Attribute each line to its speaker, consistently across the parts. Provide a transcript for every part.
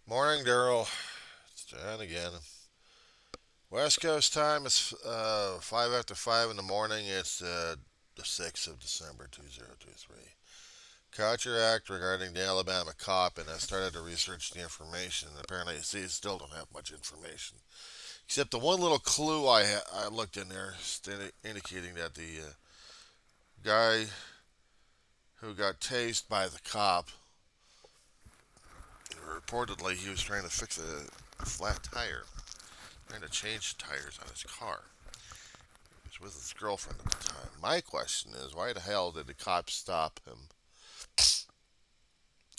Speaker 1: Morning, Daryl. It's John again. West Coast time is 5 after 5 in the morning. It's the 6th of December, 2023. Caught your act regarding the Alabama cop, and I started to research the information. And apparently, see, still don't have much information. Except the one little clue I looked in there indicating that the guy who got tased by the cop, reportedly, he was trying to fix a flat tire, trying to change tires on his car. He was with his girlfriend at the time. My question is, why the hell did the cops stop him?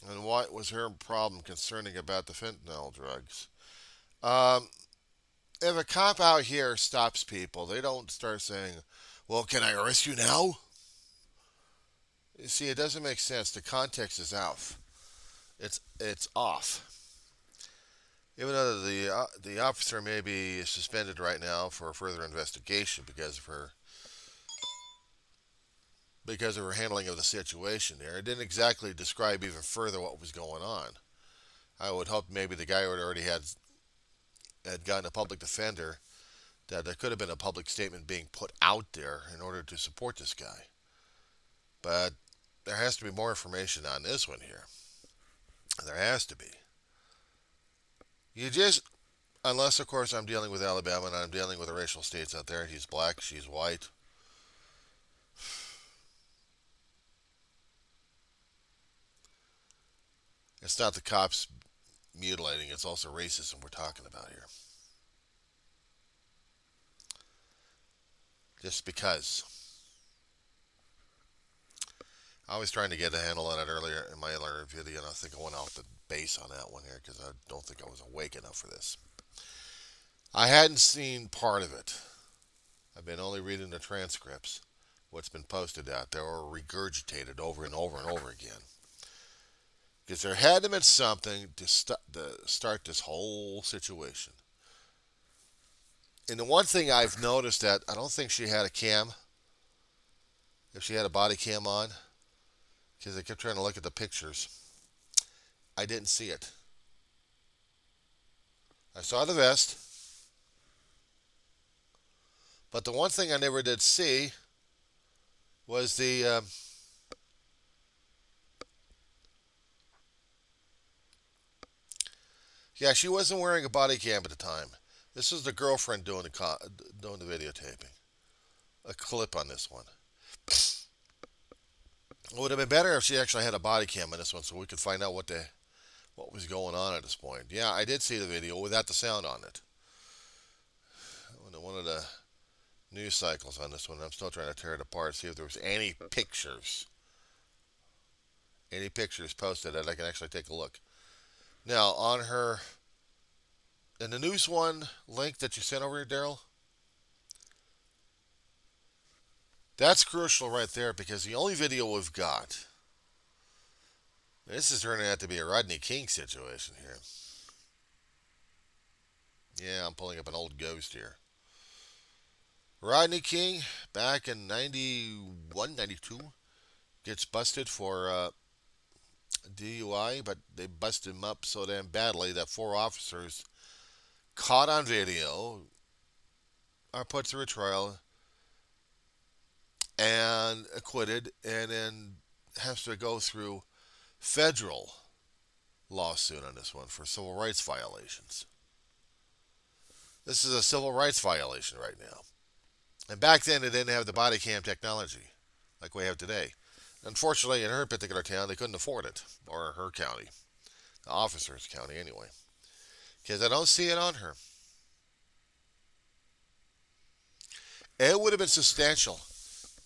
Speaker 1: And what was her problem concerning about the fentanyl drugs? Um, if a cop out here stops people, they don't start saying, well, can I arrest you now? You see, it doesn't make sense. The context is off. It's off. Even though the officer may be suspended right now for further investigation because of her handling of the situation there. It didn't exactly describe even further what was going on. I would hope maybe the guy already had gotten a public defender, that there could have been a public statement being put out there in order to support this guy. But there has to be more information on this one here. There has to be. You just, unless of course I'm dealing with Alabama and I'm dealing with the racial states out there. He's black, she's white. It's not the cops mutilating, it's also racism we're talking about here. Just because. I was trying to get a handle on it earlier in my other video, and I think I went off the base on that one here because I don't think I was awake enough for this. I hadn't seen part of it. I've been only reading the transcripts, what's been posted out there or regurgitated over and over and over again. Because there had to be something to start this whole situation. And the one thing I've noticed that I don't think she had a cam, if she had a body cam on, because I kept trying to look at the pictures. I didn't see it. I saw the vest, but the one thing I never did see was yeah, she wasn't wearing a body cam at the time. This was the girlfriend doing the videotaping. A clip on this one. It would have been better if she actually had a body cam on this one, so we could find out what was going on at this point. Yeah, I did see the video without the sound on it. One of the news cycles on this one. I'm still trying to tear it apart, see if there was any pictures posted that I can actually take a look. Now, on her, in the news one link that you sent over here, Daryl, that's crucial right there because the only video we've got, this is turning out to be a Rodney King situation here. Yeah, I'm pulling up an old ghost here. Rodney King, back in 91, 92, gets busted for DUI, but they busted him up so damn badly that four officers caught on video are put through a trial and acquitted, and then has to go through federal lawsuit on this one for civil rights violations. This is a civil rights violation right now. And back then, they didn't have the body cam technology like we have today. Unfortunately, in her particular town, they couldn't afford it, or her county, the officer's county anyway, because I don't see it on her. It would have been substantial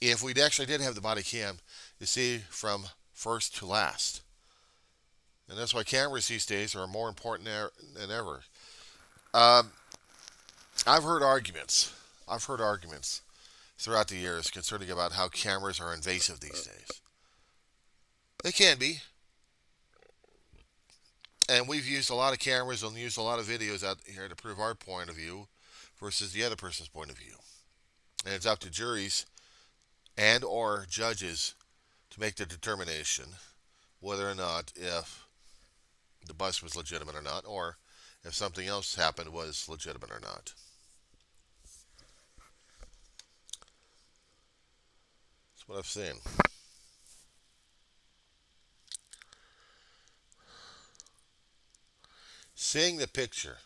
Speaker 1: if we actually did have the body cam to see from first to last. And that's why cameras these days are more important than ever. Um, I've heard arguments. I've heard arguments throughout the years concerning about how cameras are invasive these days. They can be, and we've used a lot of cameras and used a lot of videos out here to prove our point of view versus the other person's point of view. And it's up to juries and or judges to make the determination whether or not if the bus was legitimate or not, or if something else happened was legitimate or not. That's what I've seen. Seeing the picture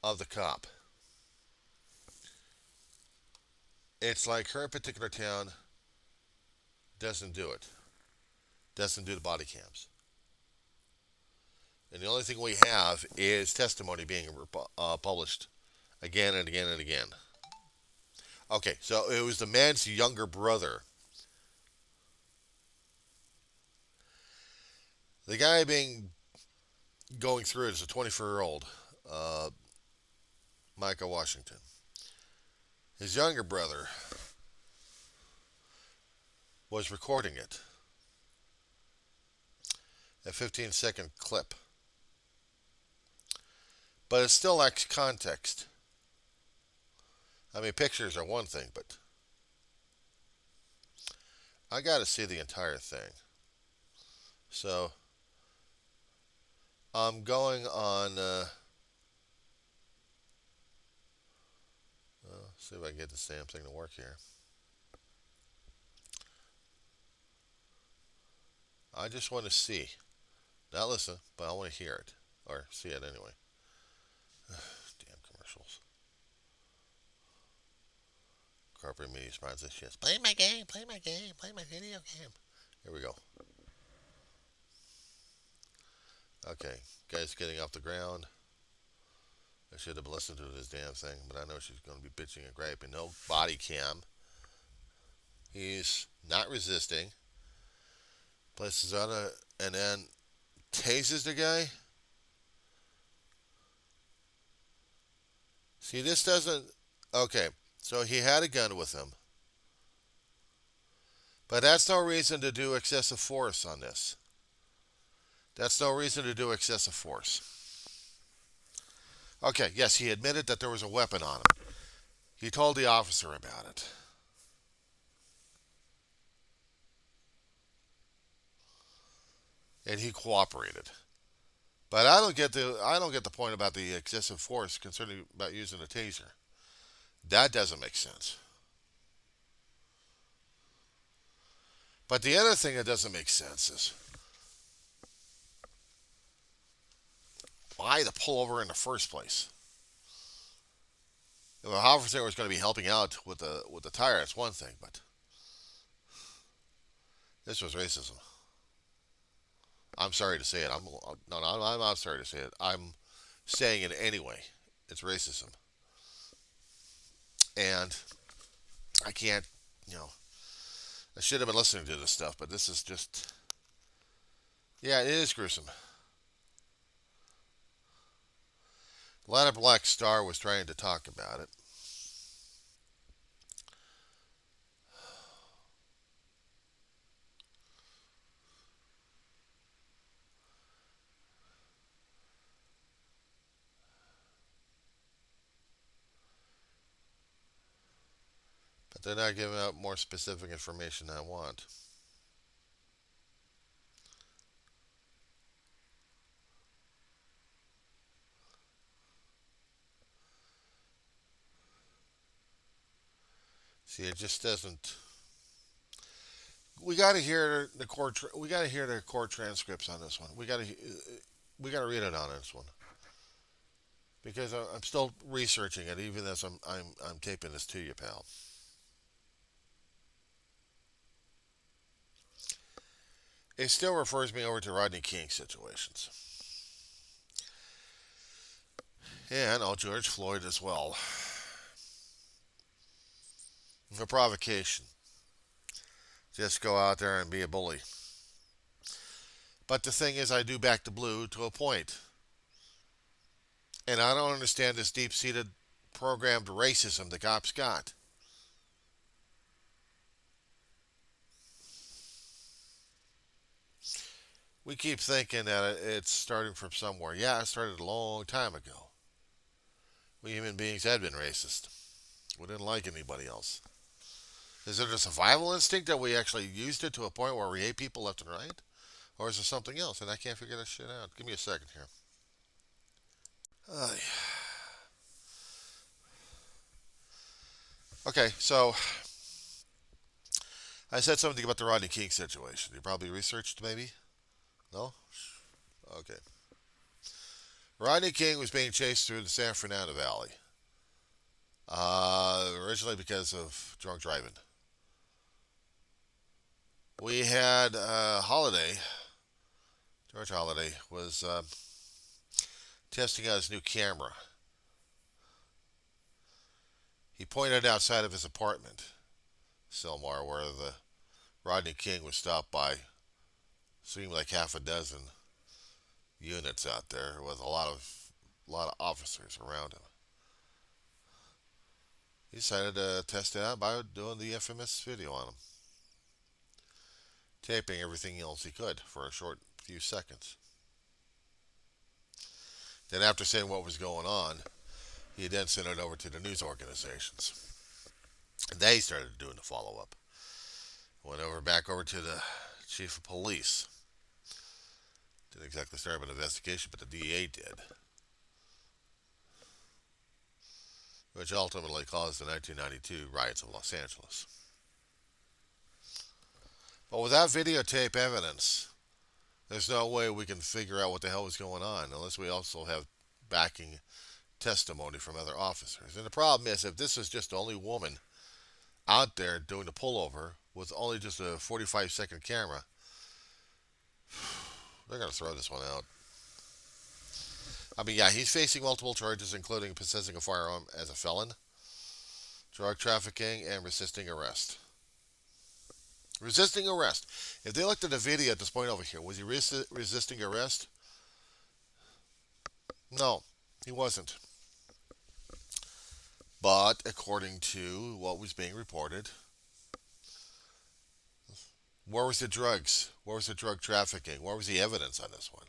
Speaker 1: of the cop, it's like her particular town doesn't do it, doesn't do the body cams. And the only thing we have is testimony being published again and again and again. Okay, so it was the man's younger brother. The guy being going through it is a 24-year-old, uh, Micah Washington. His younger brother was recording it, a 15-second clip. But it still lacks context. I mean, pictures are one thing, but I got to see the entire thing. So I'm going on. See if I can get this damn thing to work here. I just want to see, not listen, but I want to hear it or see it anyway. Damn commercials. Corporate media sponsorships. Play my game, play my game, play my video game. Here we go. Okay, guy's getting off the ground. I should have listened to this damn thing, but I know she's going to be bitching and griping. No body cam. He's not resisting. Places on a, and then tases the guy. See, this doesn't. Okay, so he had a gun with him. But that's no reason to do excessive force on this. That's no reason to do excessive force. Okay, yes, he admitted that there was a weapon on him. He told the officer about it. And he cooperated. But I don't get the point about the excessive force concerning about using a taser. That doesn't make sense. But the other thing that doesn't make sense is why the pullover in the first place. If a officer was going to be helping out with the tire, that's one thing, but this was racism. I'm sorry to say it. I'm not sorry to say it. I'm saying it anyway. It's racism, and I can't. You know, I should have been listening to this stuff, but this is just. Yeah, it is gruesome. Lana Black Star was trying to talk about it. But they're not giving out more specific information than I want. See, it just doesn't. We got to hear the court. We got to hear the court transcripts on this one. We got to read it on this one because I'm still researching it, even as I'm taping this to you, pal. It still refers me over to Rodney King situations. Yeah, I know George Floyd as well. No provocation. Just go out there and be a bully. But the thing is, I do back the blue to a point. And I don't understand this deep seated programmed racism the cops got. We keep thinking that it's starting from somewhere. Yeah, it started a long time ago. We human beings had been racist. We didn't like anybody else. Is it a survival instinct that we actually used it to a point where we hate people left and right? Or is it something else? And I can't figure that shit out. Give me a second here. Uh, okay, so I said something about the Rodney King situation. You probably researched, maybe? No? Okay. Rodney King was being chased through the San Fernando Valley. Originally because of drunk driving. We had Holiday, George Holiday, was testing out his new camera. He pointed outside of his apartment, Silmar, where the Rodney King was stopped by, seemed like half a dozen units out there with a lot of officers around him. He decided to test it out by doing the infamous video on him, taping everything else he could for a short few seconds. Then, after saying what was going on, he then sent it over to the news organizations. And they started doing the follow up. Went back over to the chief of police. Didn't exactly start an investigation, but the DEA did. Which ultimately caused the 1992 riots of Los Angeles. But without videotape evidence, there's no way we can figure out what the hell was going on unless we also have backing testimony from other officers. And the problem is, if this is just the only woman out there doing the pullover with only just a 45-second camera, they're going to throw this one out. I mean, yeah, he's facing multiple charges, including possessing a firearm as a felon, drug trafficking, and resisting arrest. Resisting arrest. If they looked at the video at this point over here, was he resisting arrest? No, he wasn't. But according to what was being reported, where was the drugs? Where was the drug trafficking? Where was the evidence on this one?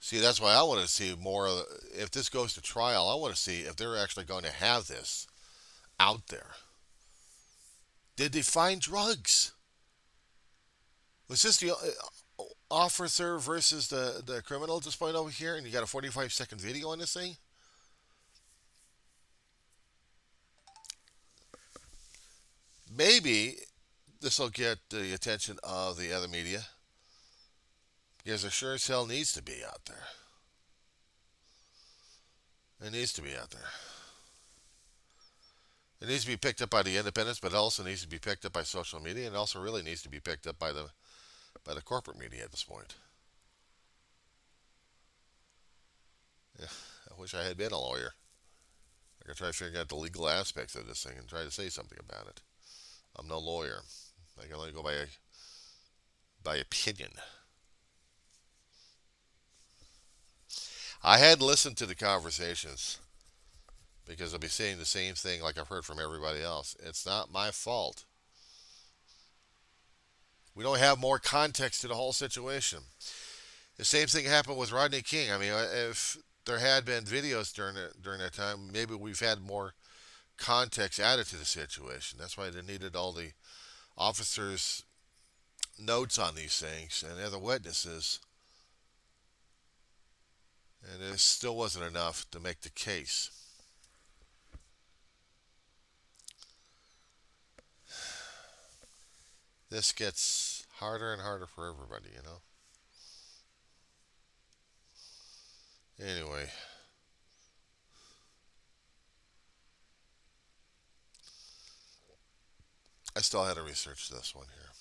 Speaker 1: See, that's why I want to see more. If this goes to trial, I want to see if they're actually going to have this out there. Did they find drugs? Was this the officer versus the criminal at this point over here, and you got a 45-second video on this thing? Maybe this will get the attention of the other media, because it sure as hell needs to be out there. It needs to be out there. It needs to be picked up by the independents, but it also needs to be picked up by social media, and it also really needs to be picked up by the corporate media at this point. Yeah, I wish I had been a lawyer. I could try to figure out the legal aspects of this thing and try to say something about it. I'm no lawyer. I can only go by opinion. I had listened to the conversations because I'll be saying the same thing like I've heard from everybody else. It's not my fault. We don't have more context to the whole situation. The same thing happened with Rodney King. I mean, if there had been videos during that time, maybe we've had more context added to the situation. That's why they needed all the officers' notes on these things and other witnesses. And it still wasn't enough to make the case. This gets harder and harder for everybody, you know. Anyway, I still had to research this one here.